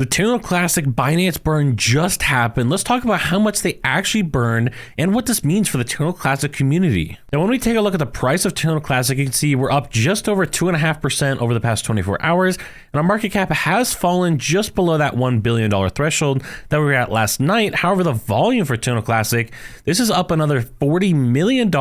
The Terra Luna Classic Binance burn just happened. Let's talk about how much they actually burned and what this means for the Terra Luna Classic community. Now, when we take a look at the price of Terra Luna Classic, you can see we're up just over 2.5% over the past 24 hours, and our market cap has fallen just below that $1 billion threshold that we were at last night. However, the volume for Terra Luna Classic, this is up another $40 million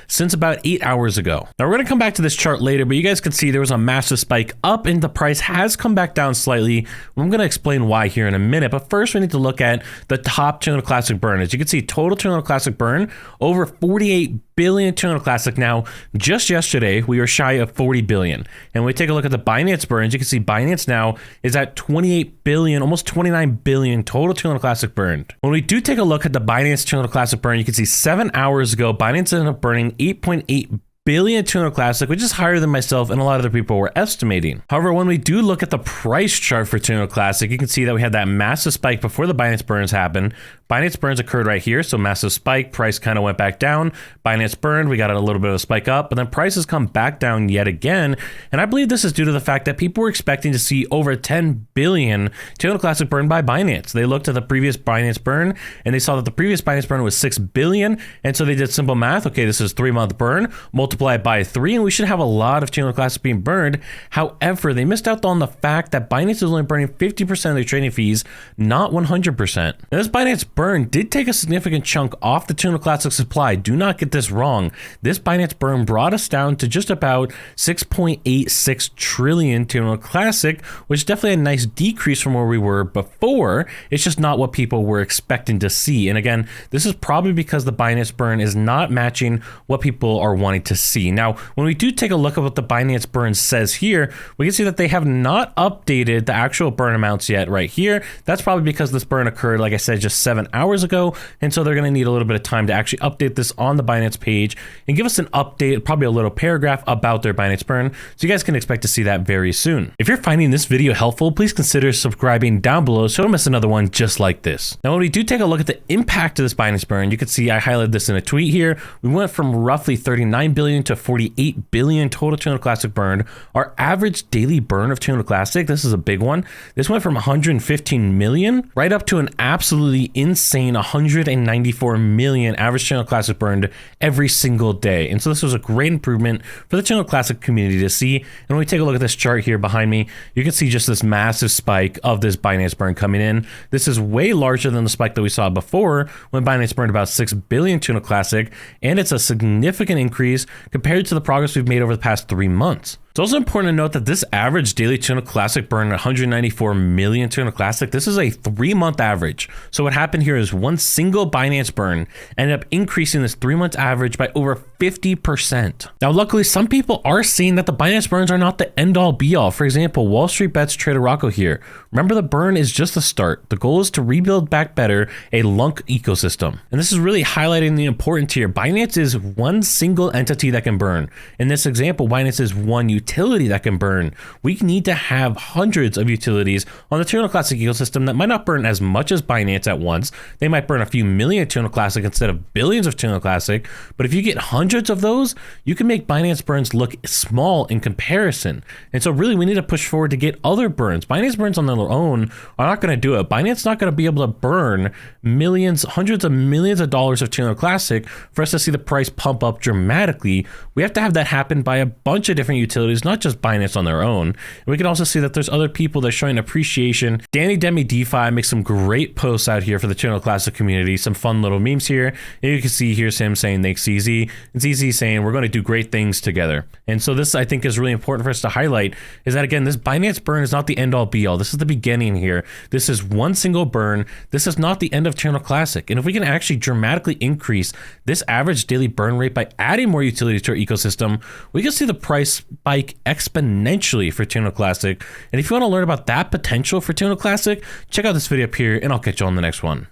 since about 8 hours ago. Now, we're going to come back to this chart later, but you guys can see there was a massive spike up and the price has come back down slightly. I'm going to explain why here in a minute, but first we need to look at the top Terra Luna Classic burn. As you can see, total Terra Luna Classic burn over 48 billion Terra Luna Classic. Now, just yesterday we were shy of 40 billion, and when we take a look at the Binance burns, you can see Binance now is at 28 billion, almost 29 billion total Terra Luna Classic burned. When we do take a look at the Binance Terra Luna Classic burn, you can see 7 hours ago Binance ended up burning 8.8 billion Terra Luna Classic, which is higher than myself and a lot of other people were estimating. However, when we do look at the price chart for Terra Luna Classic, you can see that we had that massive spike before the Binance burns happened. Binance burns occurred right here, so massive spike, price kind of went back down. Binance burned, we got a little bit of a spike up, but then prices come back down yet again. And I believe this is due to the fact that people were expecting to see over 10 billion Terra Luna Classic burned by Binance. They looked at the previous Binance burn and they saw that the previous Binance burn was 6 billion. And so they did simple math. Okay, this is 3-month burn, multiply it by 3, and we should have a lot of Terra Luna Classic being burned. However, they missed out on the fact that Binance is only burning 50% of their trading fees, not 100%. Now, this Binance burn did take a significant chunk off the Terra Luna Classic supply. Do not get this wrong. This Binance burn brought us down to just about 6.86 trillion Terra Luna Classic, which is definitely a nice decrease from where we were before. It's just not what people were expecting to see. And again, this is probably because the Binance burn is not matching what people are wanting to see. Now, when we do take a look at what the Binance burn says here, we can see that they have not updated the actual burn amounts yet right here. That's probably because this burn occurred, like I said, just 7 hours ago, and so they're going to need a little bit of time to actually update this on the Binance page and give us an update, probably a little paragraph about their Binance burn, so you guys can expect to see that very soon. If you're finding this video helpful, please consider subscribing down below so you don't miss another one just like this. Now, when we do take a look at the impact of this Binance burn, you can see I highlighted this in a tweet here. We went from roughly 39 billion to 48 billion total Terra Luna Classic burned. Our average daily burn of Terra Luna Classic, this is a big one. This went from 115 million right up to an absolutely insane 194 million average Terra Luna Classic burned every single day. And so this was a great improvement for the Terra Luna Classic community to see. And when we take a look at this chart here behind me, you can see just this massive spike of this Binance burn coming in. This is way larger than the spike that we saw before when Binance burned about 6 billion Terra Luna Classic, and it's a significant increase compared to the progress we've made over the past 3 months. It's also important to note that this average daily Terra Luna Classic burn 194 million Terra Luna Classic. This is a 3-month average. So what happened here is one single Binance burn ended up increasing this 3-month average by over 50%. Now, luckily, some people are seeing that the Binance burns are not the end all be all. For example, Wall Street Bets Trader Rocco here. Remember, the burn is just the start. The goal is to rebuild back better a LUNC ecosystem. And this is really highlighting the importance here. Binance is one single entity that can burn. In this example, Binance is one utility that can burn. We need to have hundreds of utilities on the Terra Luna Classic ecosystem that might not burn as much as Binance at once. They might burn a few million Terra Luna Classic instead of billions of Terra Luna Classic. But if you get hundreds of those, you can make Binance burns look small in comparison. And so really we need to push forward to get other burns. Binance burns on their own are not going to do it. Binance is not going to be able to burn millions, hundreds of millions of dollars of Terra Luna Classic for us to see the price pump up dramatically. We have to have that happen by a bunch of different utilities, not just Binance on their own. And we can also see that there's other people that are showing appreciation. Danny Demi DeFi makes some great posts out here for the Terra Luna Classic community, some fun little memes here. And you can see here's him saying thanks ZZ, and ZZ saying we're going to do great things together. And so this, I think, is really important for us to highlight, is that again, this Binance burn is not the end all be all. This is the beginning here. This is one single burn. This is not the end of Terra Luna Classic. And if we can actually dramatically increase this average daily burn rate by adding more utilities to our ecosystem, we can see the price spike exponentially for Terra Luna Classic. And if you want to learn about that potential for Terra Luna Classic, check out this video up here, and I'll catch you on the next one.